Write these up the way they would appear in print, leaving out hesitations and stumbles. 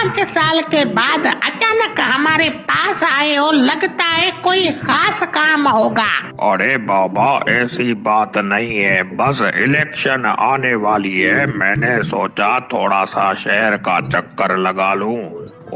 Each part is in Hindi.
5 साल के बाद अचानक हमारे पास आए हो, लगता है कोई खास काम होगा। अरे बाबा, ऐसी बात नहीं है, बस इलेक्शन आने वाली है, मैंने सोचा थोड़ा सा शहर का चक्कर लगा लूं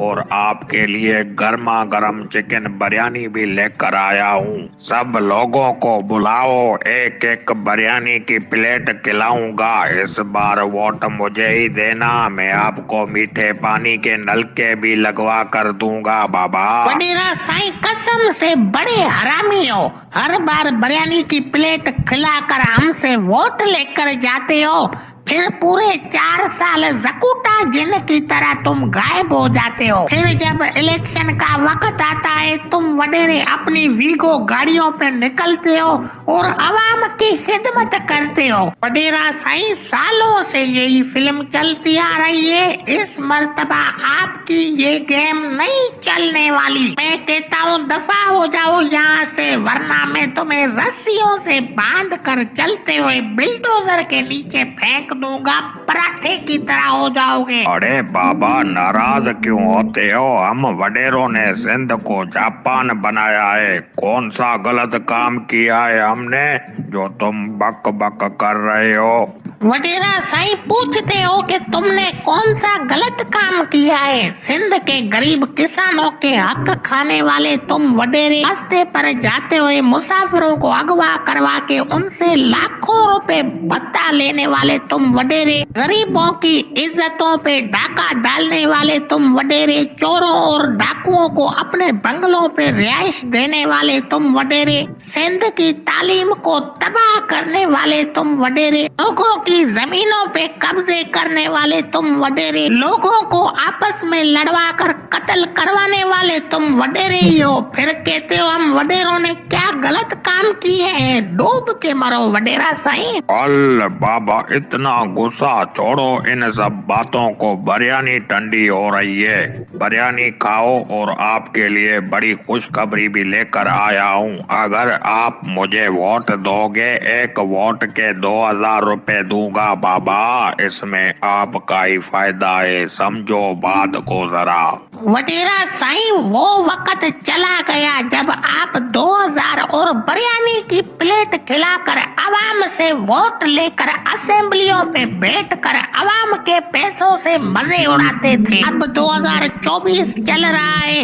और आपके लिए गर्मा गर्म चिकन बिरयानी भी लेकर आया हूं। सब लोगों को बुलाओ, एक एक बिरयानी की प्लेट खिलाऊंगा। इस बार वोट मुझे ही देना, मैं आपको मीठे पानी के नलके भी लगवा कर दूंगा बाबा। वडेरा साईं, कसम से बड़े हरामी हो। हर बार बिरयानी की प्लेट खिलाकर हमसे वोट लेकर जाते हो, फिर पूरे 4 साल जकूटा जिन की तरह तुम गायब हो जाते हो। फिर जब इलेक्शन का वक्त आता है, तुम वडेरे अपनी वीगो गाड़ियों पे निकलते हो और आवाम की खिदमत करते हो। वडेरा साईं, सालों से यही फिल्म चलती आ रही है, इस मर्तबा आपकी ये गेम नहीं चलने वाली। मैं कहता हूँ दफा हो जाओ यहाँ से, वरना मैं तुम्हें रस्सियों से बांध कर चलते हुए बिल्डोजर के नीचे फेंक दूंगा, पराठे की तरह हो जाओगे। अरे बाबा, नाराज क्यों होते हो? हम वडेरों ने सिंध को जापान बनाया है, कौन सा गलत काम किया है हमने जो तुम बक बक कर रहे हो? वडेरा साईं, पूछते हो कि तुमने कौन सा गलत काम किया है? सिंध के गरीब किसानों के हक खाने वाले तुम वडेरे, रास्ते पर जाते हुए मुसाफिरों को अगवा करवा के उनसे लाखों रुपए भत्ता लेने वाले तुम वडेरे, गरीबों की इज्जतों पे डाका डालने वाले तुम वडेरे, चोरों और डाकुओं को अपने बंगलों पे रिहाइश देने वाले तुम वडेरे, सिंध की तालीम को तबाह करने वाले तुम वडेरे, लोगों की जमीनों पे कब्जे करने वाले तुम वडेरे, लोगों को आपस में लड़वा कर कत्ल करवाने वाले तुम वडेरे ही हो। फिर कहते हो हम वडेरों ने क्या गलत काम किए हैं? डूब के मरो वडेरा साईं। अल बाबा, इतना गुस्सा छोड़ो, इन सब बातों को, बिरयानी ठंडी हो रही है, बिरयानी खाओ और आपके लिए बड़ी खुशखबरी भी लेकर आया हूँ। अगर आप मुझे वोट दोगे, एक वोट के 2000 रुपए दूंगा बाबा, इसमें आपका ही फायदा है, समझो बात को जरा। वडेरा साईं, वो वक्त चला गया जब आप 2000 और बिरयानी की प्लेट खिलाकर आवाम से वोट लेकर असेंबलियों पे बैठकर आवाम के पैसों से मजे उड़ाते थे। अब 2024 चल रहा है।